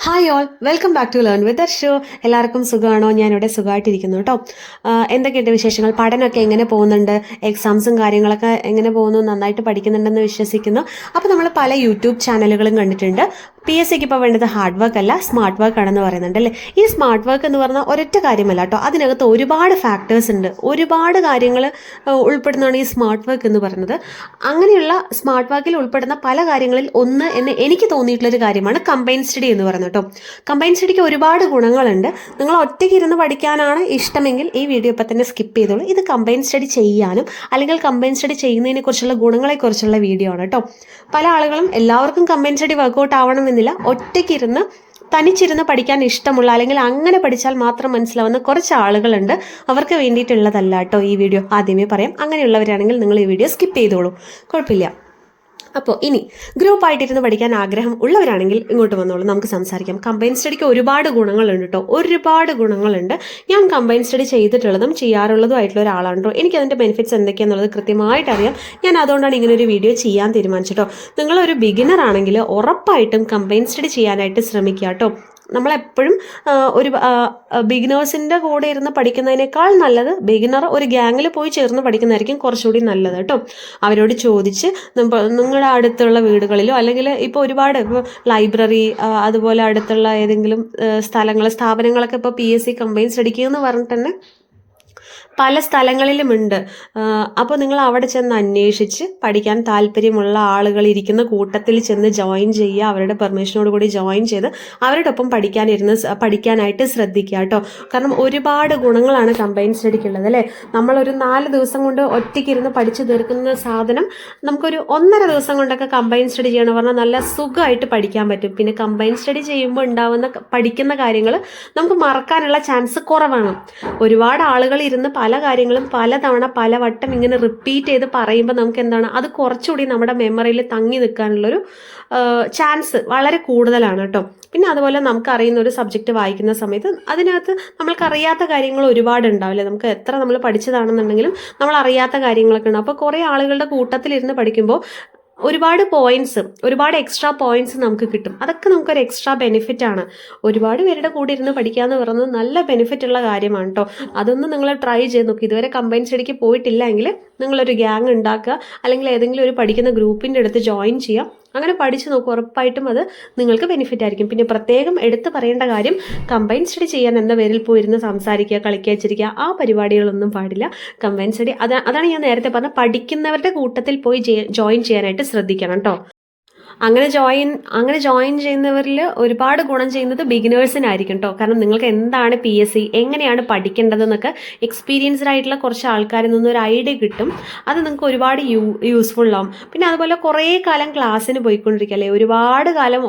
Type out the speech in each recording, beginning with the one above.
Hi all, welcome back to learn with show. എല്ലാവർക്കും സുഖമാണോ? ഞാനിവിടെ സുഖമായിട്ടിരിക്കുന്നു കേട്ടോ. എന്തൊക്കെയുണ്ട് വിശേഷങ്ങൾ? പഠനമൊക്കെ എങ്ങനെ പോകുന്നുണ്ട്? എക്സാംസും കാര്യങ്ങളൊക്കെ എങ്ങനെ പോകുന്നു? നന്നായിട്ട് പഠിക്കുന്നുണ്ടെന്ന് വിശ്വസിക്കുന്നു. അപ്പോൾ നമ്മൾ പല യൂട്യൂബ് ചാനലുകളും കണ്ടിട്ടുണ്ട്. PSCക്ക് ഇപ്പോൾ വേണ്ടത് ഹാർഡ് വർക്ക് അല്ല, സ്മാർട്ട് വർക്ക് ആണെന്ന് പറയുന്നുണ്ട് അല്ലേ? ഈ സ്മാർട്ട് വർക്ക് എന്ന് പറഞ്ഞാൽ ഒരൊറ്റ കാര്യമല്ല കേട്ടോ, അതിനകത്ത് ഒരുപാട് ഫാക്ടേഴ്സ് ഉണ്ട്, ഒരുപാട് കാര്യങ്ങൾ ഉൾപ്പെടുന്നതാണ് ഈ സ്മാർട്ട് വർക്ക് എന്ന് പറയുന്നത്. അങ്ങനെയുള്ള സ്മാർട്ട് വർക്കിൽ ഉൾപ്പെടുന്ന പല കാര്യങ്ങളിൽ ഒന്ന് എന്ന് എനിക്ക് തോന്നിയിട്ടുള്ളൊരു കാര്യമാണ് കമ്പൈൻ സ്റ്റഡി എന്ന് പറയുന്നത് കേട്ടോ. കമ്പൈൻ സ്റ്റഡിക്ക് ഒരുപാട് ഗുണങ്ങളുണ്ട്. നിങ്ങൾ ഒറ്റയ്ക്ക് ഇരുന്ന് പഠിക്കാനാണ് ഇഷ്ടമെങ്കിൽ ഈ വീഡിയോ ഇപ്പം തന്നെ സ്കിപ്പ് ചെയ്തോളൂ. ഇത് കമ്പൈൻ സ്റ്റഡി ചെയ്യാനും അല്ലെങ്കിൽ കമ്പൈൻ സ്റ്റഡി ചെയ്യുന്നതിനെ കുറിച്ചുള്ള ഗുണങ്ങളെക്കുറിച്ചുള്ള വീഡിയോ ആണ് കേട്ടോ. പല ആളുകളും എല്ലാവർക്കും കമ്പൈൻ സ്റ്റഡി വർക്കൗട്ട് ആവണമെന്നില്ല. ഒറ്റയ്ക്കിരുന്ന് തനിച്ചിരുന്ന് പഠിക്കാൻ ഇഷ്ടമുള്ള അല്ലെങ്കിൽ അങ്ങനെ പഠിച്ചാൽ മാത്രം മനസ്സിലാവുന്ന കുറച്ച് ആളുകളുണ്ട്. അവർക്ക് വേണ്ടിയിട്ടുള്ളതല്ല കേട്ടോ ഈ വീഡിയോ, ആദ്യമേ പറയാം. അങ്ങനെയുള്ളവരാണെങ്കിൽ നിങ്ങൾ ഈ വീഡിയോ സ്കിപ്പ് ചെയ്തോളൂ, കുഴപ്പമില്ല. അപ്പോൾ ഇനി ഗ്രൂപ്പായിട്ടിരുന്ന് പഠിക്കാൻ ആഗ്രഹം ഉള്ളവരാണെങ്കിൽ ഇങ്ങോട്ട് വന്നോളൂ, നമുക്ക് സംസാരിക്കാം. കമ്പൈൻ സ്റ്റഡിക്ക് ഒരുപാട് ഗുണങ്ങളുണ്ട് കേട്ടോ, ഒരുപാട് ഗുണങ്ങളുണ്ട്. ഞാൻ കമ്പൈൻ സ്റ്റഡി ചെയ്തിട്ടുള്ളതും ചെയ്യാറുള്ളതും ആയിട്ടുള്ള ഒരാളാണ് കേട്ടോ. എനിക്കതിൻ്റെ ബെനിഫിറ്റ്സ് എന്തൊക്കെയാണെന്നുള്ളത് കൃത്യമായിട്ട് അറിയാം. ഞാൻ അതുകൊണ്ടാണ് ഇങ്ങനെ ഒരു വീഡിയോ ചെയ്യാൻ തീരുമാനിച്ചിട്ടോ. നിങ്ങളൊരു ബിഗിനർ ആണെങ്കിൽ ഉറപ്പായിട്ടും കമ്പൈൻ സ്റ്റഡി ചെയ്യാനായിട്ട് ശ്രമിക്കുക കേട്ടോ. നമ്മളെപ്പോഴും ഒരു ബിഗിനേഴ്സിൻ്റെ കൂടെ ഇരുന്ന് പഠിക്കുന്നതിനേക്കാൾ നല്ലത് ബിഗിനർ ഒരു ഗ്യാങ്ങിൽ പോയി ചേർന്ന് പഠിക്കുന്നതായിരിക്കും കുറച്ചുകൂടി നല്ലത് കേട്ടോ. അവരോട് ചോദിച്ച് നിങ്ങളുടെ അടുത്തുള്ള വീടുകളിലോ അല്ലെങ്കിൽ ഇപ്പോൾ ഒരുപാട് ഇപ്പോൾ ലൈബ്രറി അതുപോലെ അടുത്തുള്ള ഏതെങ്കിലും സ്ഥാപനങ്ങളൊക്കെ ഇപ്പോൾ PSC കമ്പൈൻ സ്റ്റഡിക്ക് എന്ന് പറഞ്ഞിട്ട് തന്നെ പല സ്ഥലങ്ങളിലുമുണ്ട്. അപ്പോൾ നിങ്ങൾ അവിടെ ചെന്ന് അന്വേഷിച്ച് പഠിക്കാൻ താല്പര്യമുള്ള ആളുകൾ ഇരിക്കുന്ന കൂട്ടത്തിൽ ചെന്ന് ജോയിൻ ചെയ്യുക. അവരുടെ പെർമിഷനോട് കൂടി ജോയിൻ ചെയ്ത് അവരുടെ ഒപ്പം പഠിക്കാനായിട്ട് ശ്രദ്ധിക്കുക കേട്ടോ. കാരണം ഒരുപാട് ഗുണങ്ങളാണ് കമ്പൈൻ സ്റ്റഡിക്കുള്ളത് അല്ലേ. നമ്മളൊരു 4 ദിവസം കൊണ്ട് ഒറ്റയ്ക്കിരുന്ന് പഠിച്ചു തീർക്കുന്ന സാധനം നമുക്കൊരു 1.5 ദിവസം കൊണ്ടൊക്കെ കമ്പൈൻ സ്റ്റഡി ചെയ്യണമെന്ന് പറഞ്ഞാൽ നല്ല സുഖമായിട്ട് പഠിക്കാൻ പറ്റും. പിന്നെ കമ്പൈൻ സ്റ്റഡി ചെയ്യുമ്പോൾ പഠിക്കുന്ന കാര്യങ്ങൾ നമുക്ക് മറക്കാനുള്ള ചാൻസ് കുറവാണ്. ഒരുപാട് ആളുകൾ ഇരുന്ന് പല കാര്യങ്ങളും പലതവണ പലവട്ടം ഇങ്ങനെ റിപ്പീറ്റ് ചെയ്ത് പറയുമ്പോൾ നമുക്ക് എന്താണ്, അത് കുറച്ചുകൂടി നമ്മുടെ മെമ്മറിയിൽ തങ്ങി നിൽക്കാനുള്ളൊരു ചാൻസ് വളരെ കൂടുതലാണ് കേട്ടോ. പിന്നെ അതുപോലെ നമുക്കറിയുന്ന ഒരു സബ്ജക്റ്റ് വായിക്കുന്ന സമയത്ത് അതിനകത്ത് നമ്മൾക്കറിയാത്ത കാര്യങ്ങൾ ഒരുപാട് ഉണ്ടാവില്ലേ. നമുക്ക് എത്ര നമ്മൾ പഠിച്ചതാണെന്നുണ്ടെങ്കിലും നമ്മൾ അറിയാത്ത കാര്യങ്ങളൊക്കെ ഉണ്ട്. അപ്പോൾ കുറേ ആളുകളുടെ കൂട്ടത്തിലിരുന്ന് പഠിക്കുമ്പോൾ ഒരുപാട് എക്സ്ട്രാ പോയിന്റ്സ് നമുക്ക് കിട്ടും. അതൊക്കെ നമുക്കൊരു എക്സ്ട്രാ ബെനിഫിറ്റ് ആണ്. ഒരുപാട് പേരുടെ കൂടെ ഇരുന്ന് പഠിക്കുക എന്ന് പറയുന്നത് നല്ല ബെനിഫിറ്റ് ഉള്ള കാര്യമാണ് കേട്ടോ. അതൊന്ന് നിങ്ങൾ ട്രൈ ചെയ്ത് നോക്കി. ഇതുവരെ കമ്പൈൻ സ്റ്റഡിക്ക് പോയിട്ടില്ല എങ്കിൽ നിങ്ങളൊരു ഗ്യാങ് ഉണ്ടാക്കുക, അല്ലെങ്കിൽ ഏതെങ്കിലും ഒരു പഠിക്കുന്ന ഗ്രൂപ്പിൻ്റെ അടുത്ത് ജോയിൻ ചെയ്യുക. അങ്ങനെ പഠിച്ചു നോക്കുക, ഉറപ്പായിട്ടും അത് നിങ്ങൾക്ക് ബെനിഫിറ്റ് ആയിരിക്കും. പിന്നെ പ്രത്യേകം എടുത്ത് പറയേണ്ട കാര്യം, കമ്പൈൻ സ്റ്റഡി ചെയ്യാൻ എന്ന പേരിൽ പോയിരുന്ന് സംസാരിക്കുക, കളിക്കുക, വെച്ചിരിക്കുക, ആ പരിപാടികളൊന്നും പാടില്ല. കമ്പൈൻ സ്റ്റഡി അതാണ് ഞാൻ നേരത്തെ പറഞ്ഞ പഠിക്കുന്നവരുടെ കൂട്ടത്തിൽ പോയി ജോയിൻ ചെയ്യാനായിട്ട് ശ്രദ്ധിക്കണം കേട്ടോ. അങ്ങനെ ജോയിൻ ചെയ്യുന്നവരിൽ ഒരുപാട് ഗുണം ചെയ്യുന്നത് ബിഗിനേഴ്സിനായിരിക്കും കേട്ടോ. കാരണം നിങ്ങൾക്ക് എന്താണ് PSC, എങ്ങനെയാണ് പഠിക്കേണ്ടതെന്നൊക്കെ എക്സ്പീരിയൻസ്ഡ് ആയിട്ടുള്ള കുറച്ച് ആൾക്കാരിൽ നിന്നൊരു ഐഡിയ കിട്ടും. അത് നിങ്ങൾക്ക് ഒരുപാട് യൂസ്ഫുൾ ആവും. പിന്നെ അതുപോലെ കുറേ കാലം ക്ലാസ്സിന് പോയിക്കൊണ്ടിരിക്കുക അല്ലേ, ഒരുപാട് കാലം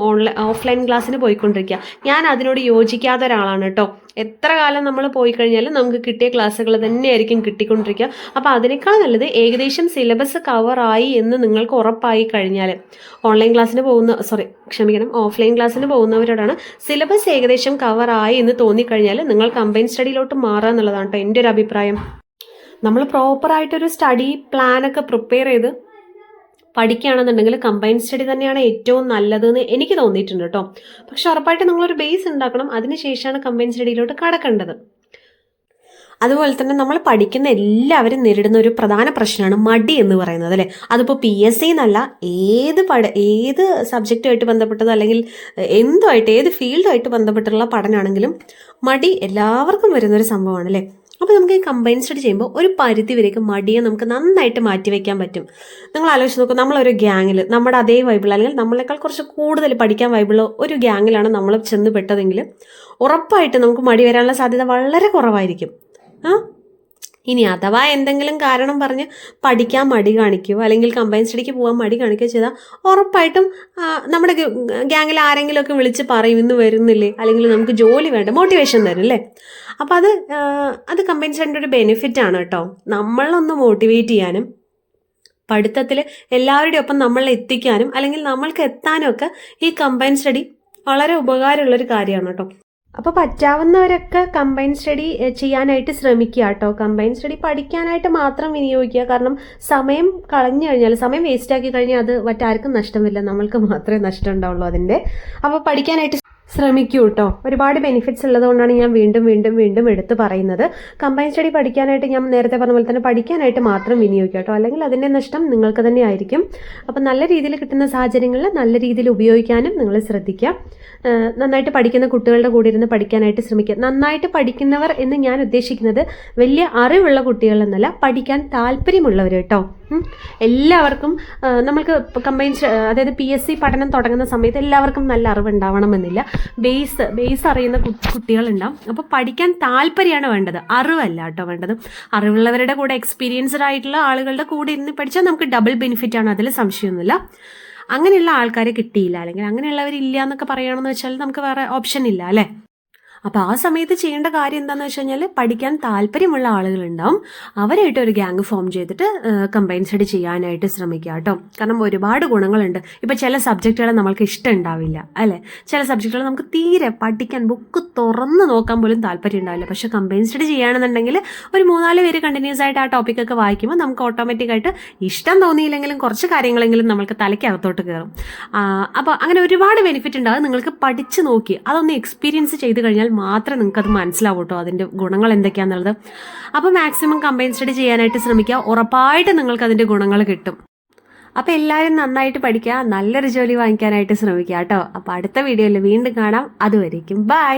ഓഫ്ലൈൻ ക്ലാസ്സിന് പോയിക്കൊണ്ടിരിക്കുക. ഞാൻ അതിനോട് യോജിക്കാത്ത ഒരാളാണ് കേട്ടോ. എത്ര കാലം നമ്മൾ പോയി കഴിഞ്ഞാലും നമുക്ക് കിട്ടിയ ക്ലാസ്സുകൾ തന്നെയായിരിക്കും കിട്ടിക്കൊണ്ടിരിക്കുക. അപ്പോൾ അതിനേക്കാൾ നല്ലത് ഏകദേശം സിലബസ് കവറായി എന്ന് നിങ്ങൾക്ക് ഉറപ്പായി കഴിഞ്ഞാൽ ഓഫ്ലൈൻ ക്ലാസ്സിന് പോകുന്നവരോടാണ് സിലബസ് ഏകദേശം കവറായി എന്ന് തോന്നിക്കഴിഞ്ഞാൽ നിങ്ങൾ കമ്പൈൻ സ്റ്റഡിയിലോട്ട് മാറുക എന്നുള്ളതാണ് കേട്ടോ എൻ്റെ ഒരു അഭിപ്രായം. നമ്മൾ പ്രോപ്പറായിട്ടൊരു സ്റ്റഡി പ്ലാനൊക്കെ പ്രിപ്പയർ ചെയ്ത് പഠിക്കുകയാണെന്നുണ്ടെങ്കിൽ കമ്പൈൻ സ്റ്റഡി തന്നെയാണ് ഏറ്റവും നല്ലതെന്ന് എനിക്ക് തോന്നിയിട്ടുണ്ട് കേട്ടോ. പക്ഷെ ഉറപ്പായിട്ട് നിങ്ങളൊരു ബേസ് ഉണ്ടാക്കണം, അതിനുശേഷമാണ് കമ്പൈൻ സ്റ്റഡിയിലോട്ട് കടക്കേണ്ടത്. അതുപോലെ തന്നെ നമ്മൾ പഠിക്കുന്ന എല്ലാവരും നേരിടുന്ന ഒരു പ്രധാന പ്രശ്നമാണ് മടി എന്ന് പറയുന്നത് അല്ലേ. അതിപ്പോൾ PSC എന്നല്ല, ഏത് സബ്ജക്റ്റുമായിട്ട് ബന്ധപ്പെട്ടതോ അല്ലെങ്കിൽ ഏത് ഫീൽഡുമായിട്ട് ബന്ധപ്പെട്ടുള്ള പഠനമാണെങ്കിലും മടി എല്ലാവർക്കും വരുന്നൊരു സംഭവമാണ് അല്ലേ. അപ്പോൾ നമുക്ക് ഈ കമ്പൈൻ സ്റ്റഡി ചെയ്യുമ്പോൾ ഒരു പരിധി വരേക്ക് മടിയെ നമുക്ക് നന്നായിട്ട് മാറ്റിവെക്കാൻ പറ്റും. നിങ്ങൾ ആലോചിച്ച് നോക്കും, നമ്മളൊരു ഗ്യാങ്ങിൽ നമ്മുടെ അതേ വൈബിൾ അല്ലെങ്കിൽ നമ്മളെക്കാൾ കുറച്ച് കൂടുതൽ പഠിക്കാൻ വൈബിൾ ഒരു ഗ്യാങ്ങിലാണ് നമ്മൾ ചെന്ന് പെട്ടതെങ്കിൽ ഉറപ്പായിട്ട് നമുക്ക് മടി വരാനുള്ള സാധ്യത വളരെ കുറവായിരിക്കും. ഇനി അഥവാ എന്തെങ്കിലും കാരണം പറഞ്ഞ് പഠിക്കാൻ മടി കാണിക്കുകയോ അല്ലെങ്കിൽ കമ്പൈൻ സ്റ്റഡിക്ക് പോകാൻ മടി കാണിക്കുകയോ ചെയ്താൽ ഉറപ്പായിട്ടും നമ്മുടെ ഗ്യാങ്ങിൽ ആരെങ്കിലുമൊക്കെ വിളിച്ച് പറയും ഇന്ന് വരുന്നില്ലേ, അല്ലെങ്കിൽ നമുക്ക് ജോലി വേണ്ട, മോട്ടിവേഷൻ തരും അല്ലേ. അപ്പോൾ അത് കമ്പൈൻ സ്റ്റഡിൻ്റെ ഒരു ബെനിഫിറ്റ് ആണ് കേട്ടോ. നമ്മളൊന്ന് മോട്ടിവേറ്റ് ചെയ്യാനും പഠിത്തത്തിൽ എല്ലാവരുടെയും ഒപ്പം നമ്മളെ എത്തിക്കാനും അല്ലെങ്കിൽ നമ്മൾക്ക് എത്താനും ഒക്കെ ഈ കമ്പൈൻ സ്റ്റഡി വളരെ ഉപകാരമുള്ളൊരു കാര്യമാണ് കേട്ടോ. അപ്പോൾ പറ്റാവുന്നവരൊക്കെ കമ്പൈൻ സ്റ്റഡി ചെയ്യാനായിട്ട് ശ്രമിക്കുക കേട്ടോ. കമ്പൈൻ സ്റ്റഡി പഠിക്കാനായിട്ട് മാത്രം വിനിയോഗിക്കുക. കാരണം സമയം കളഞ്ഞു കഴിഞ്ഞാൽ, സമയം വേസ്റ്റ് ആക്കി കഴിഞ്ഞാൽ അത് മറ്റാർക്കും നഷ്ടമില്ല, നമ്മൾക്ക് മാത്രമേ നഷ്ടം ഉണ്ടാവുള്ളൂ അതിൻ്റെ. അപ്പോൾ പഠിക്കാനായിട്ട് ശ്രമിക്കൂ കേട്ടോ. ഒരുപാട് ബെനിഫിറ്റ്സ് ഉള്ളതുകൊണ്ടാണ് ഞാൻ വീണ്ടും വീണ്ടും വീണ്ടും എടുത്ത് പറയുന്നത്. കമ്പൈൻ സ്റ്റഡി പഠിക്കാനായിട്ട് ഞാൻ നേരത്തെ പറഞ്ഞ പോലെ തന്നെ പഠിക്കാനായിട്ട് മാത്രം വിനിയോഗിക്കുക കേട്ടോ, അല്ലെങ്കിൽ അതിൻ്റെ നഷ്ടം നിങ്ങൾക്ക് തന്നെ ആയിരിക്കും. അപ്പം നല്ല രീതിയിൽ കിട്ടുന്ന സാഹചര്യങ്ങളിൽ നല്ല രീതിയിൽ ഉപയോഗിക്കാനും നിങ്ങൾ ശ്രദ്ധിക്കുക. നന്നായിട്ട് പഠിക്കുന്ന കുട്ടികളുടെ കൂടെ ഇരുന്ന് പഠിക്കാനായിട്ട് ശ്രമിക്കുക. നന്നായിട്ട് പഠിക്കുന്നവർ എന്ന് ഞാൻ ഉദ്ദേശിക്കുന്നത് വലിയ അറിവുള്ള കുട്ടികൾ എന്നല്ല, പഠിക്കാൻ താല്പര്യമുള്ളവർ കേട്ടോ. എല്ലാവർക്കും നമുക്ക് അതായത് PSC പഠനം തുടങ്ങുന്ന സമയത്ത് എല്ലാവർക്കും നല്ല അറിവുണ്ടാവണമെന്നില്ല. ബേസ് അറിയുന്ന കുട്ടികളുണ്ടാവും. അപ്പോൾ പഠിക്കാൻ താല്പര്യമാണ് വേണ്ടത്, അറിവല്ല കേട്ടോ വേണ്ടത്. അറിവുള്ളവരുടെ കൂടെ എക്സ്പീരിയൻസ്ഡ് ആയിട്ടുള്ള ആളുകളുടെ കൂടെ ഇരുന്ന് പഠിച്ചാൽ നമുക്ക് ഡബിൾ ബെനിഫിറ്റ് ആണ്, അതിൽ സംശയമൊന്നുമില്ല. അങ്ങനെയുള്ള ആൾക്കാരെ കിട്ടിയില്ല, അല്ലെങ്കിൽ അങ്ങനെയുള്ളവരില്ല എന്നൊക്കെ പറയുകയാണെന്ന് വെച്ചാൽ നമുക്ക് വേറെ ഓപ്ഷൻ ഇല്ല അല്ലേ. അപ്പോൾ ആ സമയത്ത് ചെയ്യേണ്ട കാര്യം എന്താണെന്ന് വെച്ച് കഴിഞ്ഞാൽ, പഠിക്കാൻ താല്പര്യമുള്ള ആളുകളുണ്ടാവും, അവരായിട്ട് ഒരു ഗ്യാങ് ഫോം ചെയ്തിട്ട് കമ്പൈൻ സ്റ്റഡി ചെയ്യാനായിട്ട് ശ്രമിക്കുക കേട്ടോ. കാരണം ഒരുപാട് ഗുണങ്ങളുണ്ട്. ഇപ്പോൾ ചില സബ്ജക്റ്റുകൾ നമ്മൾക്ക് ഇഷ്ടം ഉണ്ടാവില്ല അല്ലേ, ചില സബ്ജക്റ്റുകൾ നമുക്ക് തീരെ പഠിക്കാൻ ബുക്ക് തുറന്ന് നോക്കാൻ പോലും താല്പര്യം ഉണ്ടാവില്ല. പക്ഷേ കമ്പൈൻ സ്റ്റഡി ചെയ്യുകയാണെന്നുണ്ടെങ്കിൽ ഒരു 3-4 പേര് കണ്ടിന്യൂസ് ആയിട്ട് ആ ടോപ്പിക്കൊക്കെ വായിക്കുമ്പോൾ നമുക്ക് ഓട്ടോമാറ്റിക്കായിട്ട് ഇഷ്ടം തോന്നിയില്ലെങ്കിലും കുറച്ച് കാര്യങ്ങളെങ്കിലും നമുക്ക് തലയ്ക്കകത്തോട്ട് കയറും. അപ്പോൾ അങ്ങനെ ഒരുപാട് ബെനിഫിറ്റ് ഉണ്ടാകും. നിങ്ങൾക്ക് പഠിച്ച് നോക്കി അതൊന്ന് എക്സ്പീരിയൻസ് ചെയ്ത് കഴിഞ്ഞാൽ മാത്രമേ നിങ്ങൾക്ക് അത് മനസ്സിലാവൂ കേട്ടോ, അതിൻ്റെ ഗുണങ്ങൾ എന്തൊക്കെയാണെന്നുള്ളത്. അപ്പോൾ മാക്സിമം കമ്പൈൻ സ്റ്റഡി ചെയ്യാനായിട്ട് ശ്രമിക്കുക, ഉറപ്പായിട്ട് നിങ്ങൾക്ക് അതിൻ്റെ ഗുണങ്ങൾ കിട്ടും. അപ്പോൾ എല്ലാവരും നന്നായിട്ട് പഠിക്കുക, നല്ലൊരു ജോലി വാങ്ങിക്കാനായിട്ട് ശ്രമിക്കുക കേട്ടോ. അപ്പോൾ അടുത്ത വീഡിയോയിൽ വീണ്ടും കാണാം. അതുവരേക്കും ബൈ.